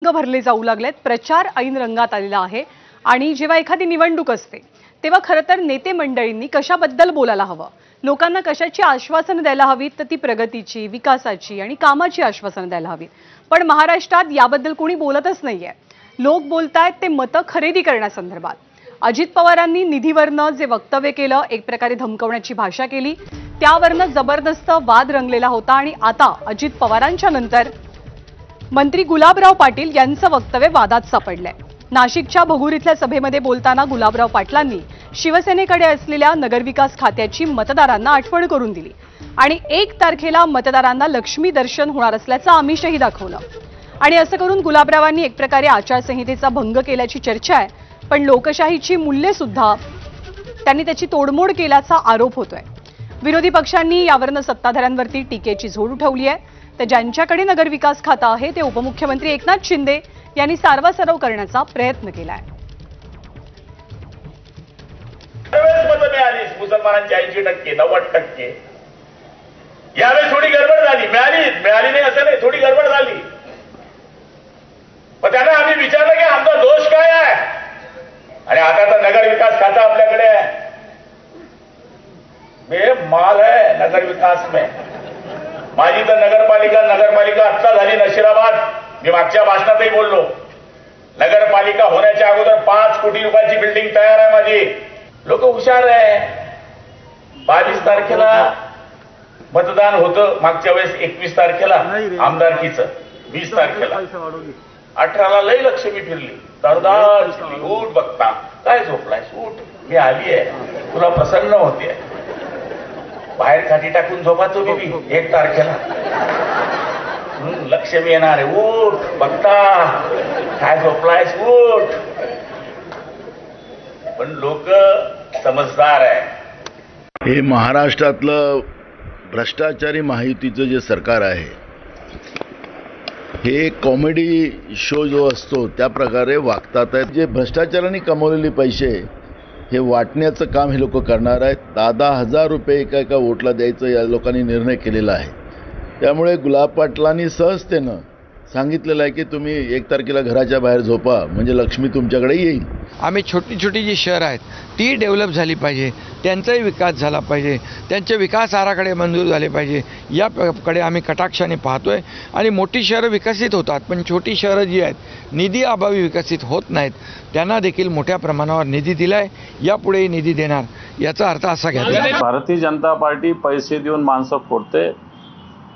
भरले जाऊ लागलेत। प्रचार ऐन रंगात आलेला आहे आणि जेव्हा एखादी निवडणूक असते तेव्हा खरं तर नेते मंडळींनी कशाबद्दल बोलायला हवं, लोकांना कशाची आश्वासनं द्यायला हवीत, तर ती प्रगतीची, विकासाची आणि कामाची आश्वासनं द्यायला हवीत। पण महाराष्ट्रात याबद्दल कोणी बोलतच नाहीये। लोक बोलतायत ते मतं खरेदी करण्यासंदर्भात। अजित पवारांनी निधीवरनं जे वक्तव्य केलं, एक प्रकारे धमकवण्याची भाषा केली, त्यावरनं जबरदस्त वाद रंगलेला होता आणि आता अजित पवारांच्या नंतर मंत्री गुलाबराव पाटील यांचं वक्तव्य वादात सापडलंय। नाशिकच्या भगूर इथल्या सभेमध्ये बोलताना गुलाबराव पाटलांनी शिवसेनेकडे असलेल्या नगरविकास खात्याची मतदारांना आठवण करून दिली आणि 1 तारखेला मतदारांना लक्ष्मी दर्शन होणार असल्याचं आमिषही दाखवलं। आणि असं करून गुलाबरावांनी एक प्रकारे आचारसंहितेचा भंग केल्याची चर्चा आहे। पण लोकशाहीची मूल्ये सुद्धा त्यांनी त्याची तोडमोड केल्याचा आरोप होतोय। विरोधी पक्षांनी यावरनं सत्ताधाऱ्यांवरती टीकेची झोड उठवली आहे। तर ज्यांच्याकडे नगरविकास खातं आहे ते उपमुख्यमंत्री एकनाथ शिंदे यांनी सारवासारव करण्याचा प्रयत्न केलाय। मुसलमानांची 80%, 90%। यावेळी थोडी गडबड झाली, मिळाली नाही असं नाही, थोडी गडबड झाली। पण त्यांना आम्ही विचारलं की आमचा दोष काय आहे, आणि आता तर नगर विकास खाता आपल्याकडे आहे। बेमाल है नगर विकास में। माझी तर नगरपालिका आत्ता झाली नशिराबाद। मी मागच्या भाषणातही बोललो, नगरपालिका होण्याच्या अगोदर 5 कोटी रुपयाची बिल्डिंग तयार आहे माझी। लोक हुशार आहे। 22 तारखेला मतदान होतं, मागच्या वेळेस 21 तारखेला आमदारकीचं, 20 तारखेला 18ला लई लक्ष्मी फिरली, दरदार उठ बघता काय झोपलायस, उठ मी आली आहे, तुला प्रसन्न होते। बाहेर खाटी टाकून झोपा तुम्ही 1 तारखेला, लक्ष्मी येणार आहे, उठ बघता काय झोपलायस, उठ। पण लोक समजदार आहे। हे महाराष्ट्रातलं भ्रष्टाचारी महायुतीचं जे सरकार आहे, हे कॉमेडी शो जो असतो त्या प्रकारे वागतात आहेत। जे भ्रष्टाचाराने कमवलेले पैसे हे वाटण्याचं काम हे लोक करणार आहेत। 10,000 रुपये एका वोटला द्यायचं या लोकांनी निर्णय केलेला आहे। त्यामुळे गुलाब पाटलांनी सहजतेनं सांगितलेलं आहे की तुम्ही 1 तारखेला घराच्या बाहेर झोपा, म्हणजे लक्ष्मी तुमच्याकडे येईल। आम्ही छोटी छोटी जी शहरं आहेत ती डेव्हलप झाली पाहिजे, त्यांचाही विकास झाला पाहिजे, त्यांचे विकास आराखडे मंजूर झाले पाहिजे, याकडे आम्ही कटाक्षाने पाहतोय। आणि मोठी शहरं विकसित होतात, पण छोटी शहरं जी आहेत निधी अभावी विकसित होत नाहीत, त्यांना देखील मोठ्या प्रमाणावर निधी दिलाय, यापुढेही निधी देणार, याचा अर्थ असा घ्यायचा। भारतीय जनता पार्टी पैसे देऊन माणसं फोडते,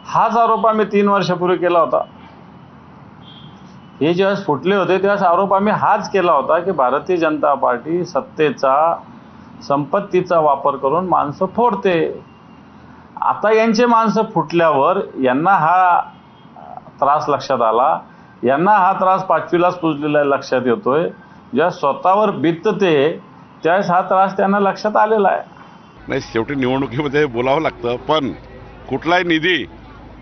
हाच आरोप आम्ही 3 वर्षापूर्वी केला होता। हे जेव्हा फुटले होते तेव्हा आरोप आम्ही हाच केला होता की भारतीय जनता पार्टी सत्तेचा, संपत्तीचा वापर करून माणसं फोडते। आता यांचे माणसं फुटल्यावर यांना हा त्रास लक्षात आला, यांना हा त्रास 5वीलाच पुजलेला लक्षात येतोय। जेव्हा स्वतःवर बितते त्यावेळेस हा त्रास त्यांना लक्षात आलेला आहे। नाही, शेवटी निवडणुकीमध्ये बोलावं लागतं, पण कुठलाही निधी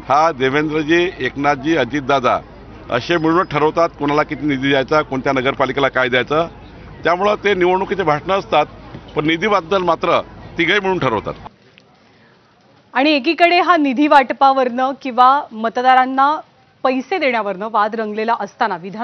हा देवेंद्रजी, एकनाथजी, अजितदादा असे मिळून ठरवतात कोणाला किती निधी द्यायचा, कोणत्या नगरपालिकेला काय द्यायचं। त्यामुळं ते निवडणुकीचे भाषणं असतात, पण निधीबद्दल मात्र तिघही मिळून ठरवतात। आणि एकीकडे हा निधी वाटपावरनं किंवा मतदारांना पैसे देण्यावरनं वाद रंगलेला असताना विधान